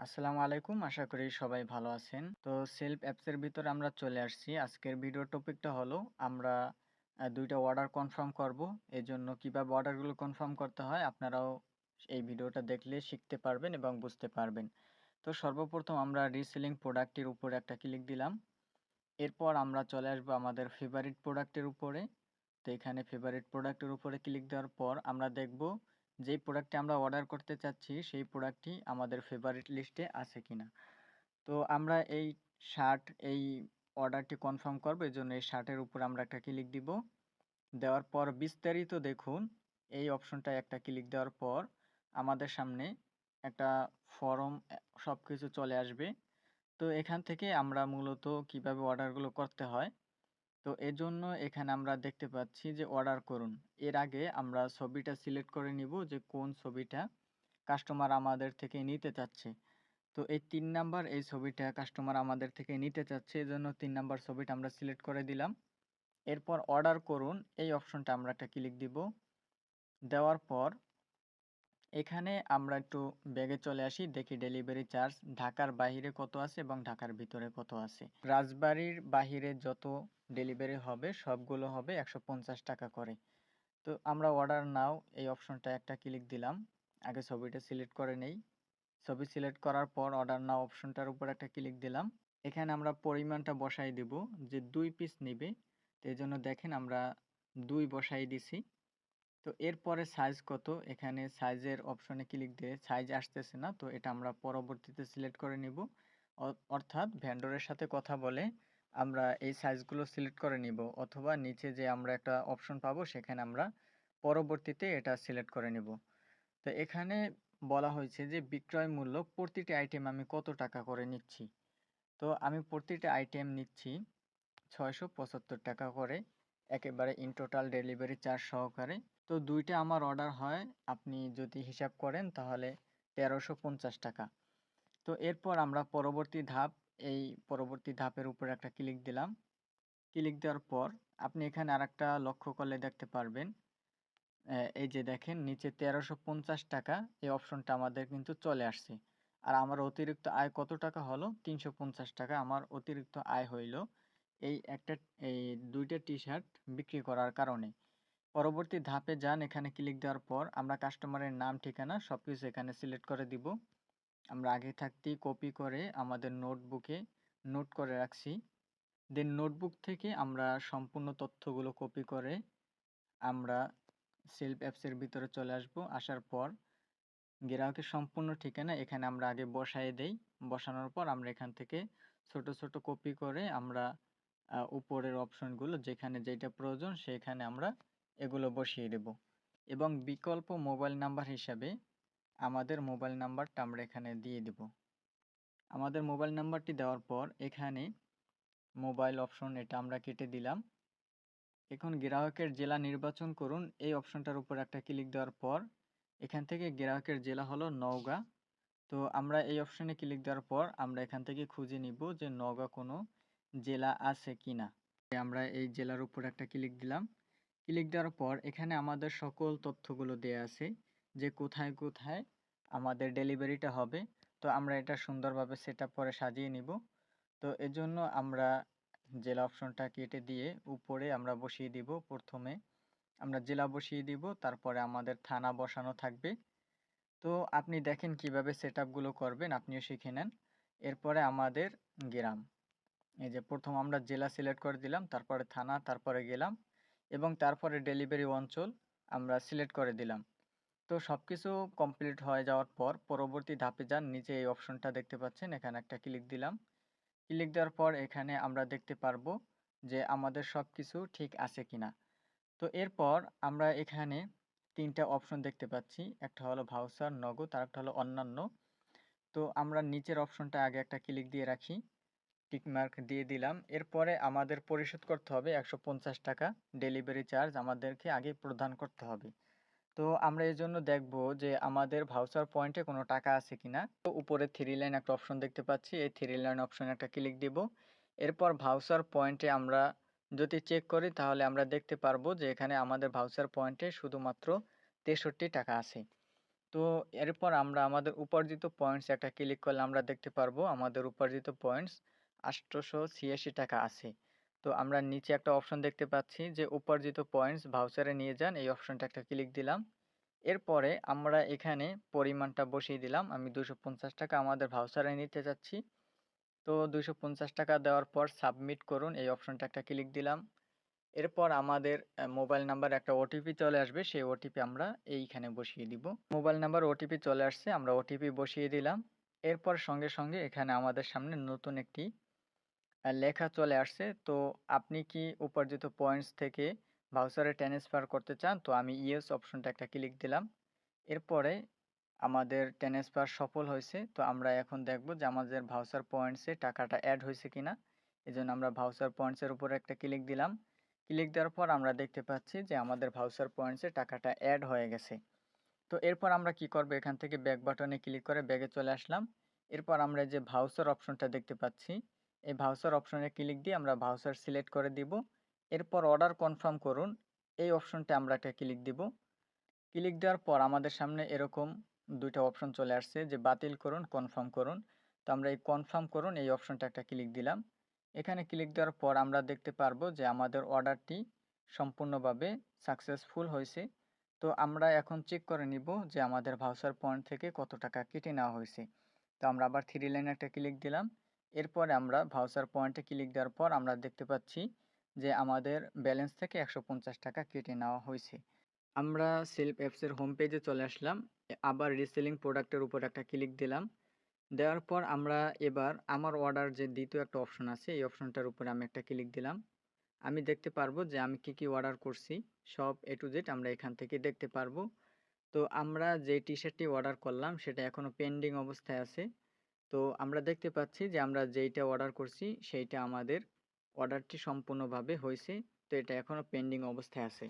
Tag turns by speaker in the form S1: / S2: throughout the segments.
S1: আসসালামু আলাইকুম। আশা করি সবাই ভালো আছেন। তো সেলফ অ্যাপসের ভিতরে আমরা চলে আসছি। আজকের ভিডিওর টপিকটা হলো আমরা ২ টা অর্ডার কনফার্ম করব। এজন্য কিভাবে অর্ডারগুলো কনফার্ম করতে হয় আপনারাও এই ভিডিওটা দেখলে শিখতে পারবেন এবং বুঝতে পারবেন। তো সর্বপ্রথম আমরা রিসেলিং প্রোডাক্টের উপরে একটা ক্লিক দিলাম। এরপর আমরা চলে আসবো আমাদের ফেভারিট প্রোডাক্টের উপরে। তো এখানে ফেভারিট প্রোডাক্টের উপরে ক্লিক দেওয়ার পর আমরা দেখব যেই প্রোডাক্টটি আমরা অর্ডার করতে চাচ্ছি সেই প্রোডাক্টটি আমাদের ফেভারিট লিস্টে আছে কিনা। তো আমরা এই শার্ট এই অর্ডারটি কনফার্ম করব, এজন্য এই শার্টের উপর আমরা একটা ক্লিক দিব। দেওয়ার পর বিস্তারিত দেখুন, এই অপশনটায় একটা ক্লিক দেওয়ার পর আমাদের সামনে একটা ফরম সব কিছু চলে আসবে। তো এখান থেকে আমরা মূলত কিভাবে অর্ডারগুলো করতে হয়, তো এজন্য এখানে আমরা দেখতে পাচ্ছি যে অর্ডার করুন। এর আগে আমরা ছবিটা সিলেক্ট করে নিব যে কোন ছবিটা কাস্টমার আমাদের থেকে নিতে চাচ্ছে। তো এই ৩ নাম্বার এই ছবিটা কাস্টমার আমাদের থেকে নিতে চাচ্ছে, এজন্য ৩ নাম্বার ছবিটা আমরা সিলেক্ট করে দিলাম। এরপর অর্ডার করুন এই অপশনটা আমরা একটা ক্লিক দিব। দেওয়ার পর এখানে আমরা একটু ব্যাগে চলে আসি, দেখি ডেলিভারি চার্জ ঢাকার বাহিরে কত আছে এবং ঢাকার ভিতরে কত আছে। রাজবাড়ীর বাহিরে যত ডেলিভারি হবে সবগুলো হবে ১৫০ টাকা করে। তো আমরা অর্ডার নাও এই অপশনটা একটা ক্লিক দিলাম। আগে ছবিটা সিলেক্ট করে নেই। ছবি সিলেক্ট করার পর অর্ডার নাও অপশনটার উপর একটা ক্লিক দিলাম। এখানে আমরা পরিমাণটা বসাই দিব যে ২ পিস নিবে। তো এজন্য দেখেন আমরা ২ বসাই দিছি। তো এরপরে সাইজ কত, এখানে সাইজের অপশনে ক্লিক দিয়ে সাইজ আসতেছে না, তো এটা আমরা পরবর্তীতে সিলেক্ট করে নিব। অর্থাৎ ভেন্ডরের সাথে কথা বলে আমরা এই সাইজগুলো সিলেক্ট করে নিব, অথবা নিচে যে আমরা একটা অপশন পাবো সেখানে আমরা পরবর্তীতে এটা সিলেক্ট করে নিব। তো এখানে বলা হয়েছে যে বিক্রয় মূল্য প্রতিটি আইটেম আমি কত টাকা করে নিচ্ছি। তো আমি প্রতিটি আইটেম নিচ্ছি ৬৭৫ টাকা করে, একেবারে ইন টোটাল ডেলিভারি চার্জ সহকারে। তো ২ টা আমার অর্ডার হয়, আপনি যদি হিসাব করেন তাহলে ১৩৫০ টাকা। তো এরপর আমরা পরবর্তী ধাপ, এই পরবর্তী ধাপের উপর একটা ক্লিক দিলাম। ক্লিক দেওয়ার পর আপনি এখানে আরেকটা লক্ষ্য করলে দেখতে পারবেন, এই যে দেখেন নিচে ১৩৫০ টাকা এই অপশনটা আমাদের কিন্তু চলে আসছে। আর আমার অতিরিক্ত আয় কত টাকা হলো? ৩৫০ টাকা আমার অতিরিক্ত আয় হইল এই একটা এই ২ টা টি-শার্ট বিক্রি করার কারণে। পরবর্তী ধাপে যান, এখানে ক্লিক দেওয়ার পর আমরা কাস্টমারের নাম, ঠিকানা সবকিছু এখানে সিলেক্ট করে দিব। আমরা আগে থাকতেই কপি করে আমাদের নোটবুকে নোট করে রাখছি। দেন নোটবুক থেকে আমরা সম্পূর্ণ তথ্যগুলো কপি করে আমরা সেলফ অ্যাপসের ভিতরে চলে আসব। আসার পর গ্রাহকের সম্পূর্ণ ঠিকানা এখানে আমরা আগে বসায় দেই। বসানোর পর আমরা এখান থেকে ছোট, ছোট কপি করে আমরা উপরের অপশনগুলো যেখানে যেটা প্রয়োজন সেখানে আমরা এগুলো বসিয়ে দেব। এবং বিকল্প মোবাইল নাম্বার হিসাবে আমাদের মোবাইল নাম্বারটা আমরা এখানে দিয়ে দেব। আমাদের মোবাইল নাম্বারটি দেওয়ার পর এখানে মোবাইল অপশন এটা আমরা কেটে দিলাম। এখন গ্রাহকের জেলা নির্বাচন করুন এই অপশনটার উপর একটা ক্লিক দেওয়ার পর এখান থেকে গ্রাহকের জেলা হলো নওগাঁ। তো আমরা এই অপশনে ক্লিক দেওয়ার পর আমরা এখান থেকে খুঁজে নিব যে নওগাঁ কোনো জেলা আছে কিনা। আমরা এই জেলার উপর একটা ক্লিক দিলাম। ক্লিক দেওয়ার পর এখানে আমাদের সকল তথ্যগুলো দেয়া আছে যে কোথায় কোথায় আমাদের ডেলিভারিটা হবে। তো আমরা এটা সুন্দরভাবে সেটআপ করে সাজিয়ে নিব। তো এজন্য আমরা জেলা অপশনটা কেটে দিয়ে উপরে আমরা বসিয়ে দিব। প্রথমে আমরা জেলা বসিয়ে দিব, তারপরে আমাদের থানা বসানো থাকবে। তো আপনি দেখেন কিভাবে সেটআপগুলো করবেন, আপনিও শিখে নেন। এরপরে আমাদের গ্রাম, এই যে প্রথম আমরা জেলা সিলেক্ট করে দিলাম, তারপরে থানা, তারপরে গেলাম এবং তারপরে ডেলিভারি অঞ্চল আমরা সিলেক্ট করে দিলাম। তো সবকিছু কমপ্লিট হয়ে যাওয়ার পর পরবর্তী ধাপে যান, নিচে এই অপশনটা দেখতে পাচ্ছেন এখানে একটা ক্লিক দিলাম। ক্লিক দেওয়ার পর এখানে আমরা দেখতে পারবো যে আমাদের সবকিছু ঠিক আছে কিনা। তো এরপর আমরা এখানে ৩ টা অপশন দেখতে পাচ্ছি, একটা হলো ভাউচার, নগদ, আরেকটা হলো অন্যান্য। তো আমরা নিচের অপশনটা আগে একটা ক্লিক দিয়ে রাখি, টিকমার্ক দিয়ে দিলাম। এরপরে আমাদের পরিশোধ করতে হবে ১৫০ টাকা, ডেলিভারি চার্জ আমাদেরকে আগে প্রদান করতে হবে। তো আমরা এজন্য দেখব যে আমাদের ভাউচার পয়েন্টে কোনো টাকা আছে কিনা। তো উপরে 3 লাইন একটা অপশন দেখতে পাচ্ছি, এই 3 লাইন অপশনে একটা ক্লিক দিব। এরপর ভাউচার পয়েন্টে আমরা যদি চেক করি তাহলে আমরা দেখতে পারবো যে এখানে আমাদের ভাউচার পয়েন্টে শুধুমাত্র ৬৩ টাকা আছে। তো এরপর আমরা আমাদের উপার্জিত পয়েন্টস একটা ক্লিক করলে আমরা দেখতে পারবো আমাদের উপার্জিত পয়েন্টস ৮৮৮ টাকা আছে। তো আমরা নিচে একটা অপশন দেখতে পাচ্ছি যে উপার্জিত পয়েন্টস ভাউচারে নিয়ে যান, এই অপশনটা একটা ক্লিক দিলাম। এরপরে আমরা এখানে পরিমাণটা বসিয়ে দিলাম। আমি ২৫০ টাকা আমাদের ভাউচারে নিতে চাচ্ছি। তো ২৫০ টাকা দেওয়ার পর সাবমিট করুন, এই অপশনটা একটা ক্লিক দিলাম। এরপর আমাদের মোবাইল নাম্বারে একটা ওটিপি চলে আসবে, সেই ওটিপি আমরা এইখানে বসিয়ে দিব। মোবাইল নাম্বার ওটিপি চলে আসছে, আমরা ওটিপি বসিয়ে দিলাম। এরপর সঙ্গে সঙ্গে এখানে আমাদের সামনে নতুন একটি লেখা চলে আসছে। তো আপনি কি উপার্জিত পয়েন্টস থেকে ভাউচারে ট্রান্সফার করতে চান? তো আমি ইয়েস অপশনটা একটা ক্লিক দিলাম। এরপরে আমাদের ট্রান্সফার সফল হয়েছে। তো আমরা এখন দেখব যে আমাদের ভাউচার পয়েন্টসে টাকাটা অ্যাড হয়েছে কিনা। এজন্য আমরা ভাউচার পয়েন্টসের উপরে একটা ক্লিক দিলাম। ক্লিক দেওয়ার পর আমরা দেখতে পাচ্ছি যে আমাদের ভাউচার পয়েন্টসে টাকাটা অ্যাড হয়ে গেছে। তো এরপর আমরা কি করব, এখান থেকে ব্যাক বাটনে ক্লিক করে ব্যাগে চলে আসলাম। এরপর আমরা যে ভাউচার অপশনটা দেখতে পাচ্ছি, এই ভাউচার অপশনে ক্লিক দিয়ে আমরা ভাউচার সিলেক্ট করে দিব। এরপর অর্ডার কনফার্ম করুন, এই অপশনটা আমরা একটা ক্লিক দিব। ক্লিক দেওয়ার পর আমাদের সামনে এরকম ২ টা অপশন চলে আসছে যে বাতিল করুন, কনফার্ম করুন। তো আমরা এই কনফার্ম করুন এই অপশনটা একটা ক্লিক দিলাম। এখানে ক্লিক দেওয়ার পর আমরা দেখতে পারবো যে আমাদের অর্ডারটি সম্পূর্ণভাবে সাকসেসফুল হয়েছে। তো আমরা এখন চেক করে নিব যে আমাদের ভাউচার পয়েন্ট থেকে কত টাকা কেটে নেওয়া হয়েছে। তো আমরা আবার 3 লাইনে একটা ক্লিক দিলাম। এরপরে আমরা ভাউচার পয়েন্টে ক্লিক দেওয়ার পর আমরা দেখতে পাচ্ছি যে আমাদের ব্যালেন্স থেকে ১৫০ টাকা কেটে নেওয়া হয়েছে। আমরা সেলফ অ্যাপসের হোম পেজে চলে আসলাম। আবার রিসেলিং প্রোডাক্টের উপর একটা ক্লিক দিলাম। দেওয়ার পর আমরা এবার আমার অর্ডার যে দ্বিতীয় একটা অপশন আছে, এই অপশনটার উপরে আমি একটা ক্লিক দিলাম। আমি দেখতে পারবো যে আমি কি কি অর্ডার করছি, সব A to Z আমরা এখান থেকে দেখতে পারবো। তো আমরা যে টি-শার্টটি অর্ডার করলাম সেটা এখনও পেন্ডিং অবস্থায় আছে। তো আমরা দেখতে পাচ্ছি যে আমরা যেইটা অর্ডার করছি সেইটা আমাদের অর্ডারটি সম্পূর্ণভাবে হয়েছে। তো এটা এখনও পেন্ডিং অবস্থায় আছে।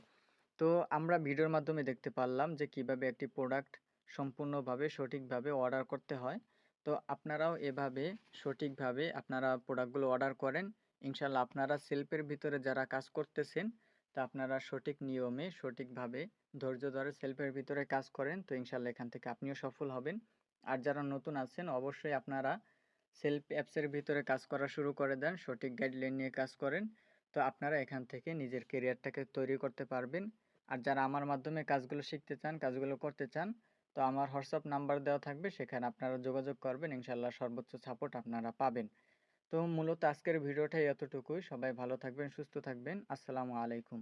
S1: তো আমরা ভিডিওর মাধ্যমে দেখতে পারলাম যে কিভাবে একটি প্রোডাক্ট সম্পূর্ণভাবে সঠিকভাবে অর্ডার করতে হয়। তো আপনারাও এভাবে সঠিকভাবে আপনারা প্রোডাক্টগুলো অর্ডার করেন। ইনশাল্লাহ আপনারা সেলফের ভিতরে যারা কাজ করতেছেন, তা আপনারা সঠিক নিয়মে সঠিকভাবে ধৈর্য ধরে সেলফের ভিতরে কাজ করেন, তো ইনশাল্লাহ এখান থেকে আপনিও সফল হবেন। আর যারা নতুন আছেন অবশ্যই আপনারা সেলফ অ্যাপসের ভিতরে কাজ করা শুরু করে দেন, সঠিক গাইডলাইন নিয়ে কাজ করেন। তো আপনারা এখান থেকে নিজের কেরিয়ারটাকে তৈরি করতে পারবেন। আর যারা আমার মাধ্যমে কাজগুলো শিখতে চান, কাজগুলো করতে চান, তো আমার হোয়াটসঅ্যাপ নাম্বার দেওয়া থাকবে, সেখানে আপনারা যোগাযোগ করবেন, ইনশাল্লাহ সর্বোচ্চ সাপোর্ট আপনারা পাবেন। তো মূলত আজকের ভিডিওটাই এতটুকুই। সবাই ভালো থাকবেন, সুস্থ থাকবেন। আসসালামু আলাইকুম।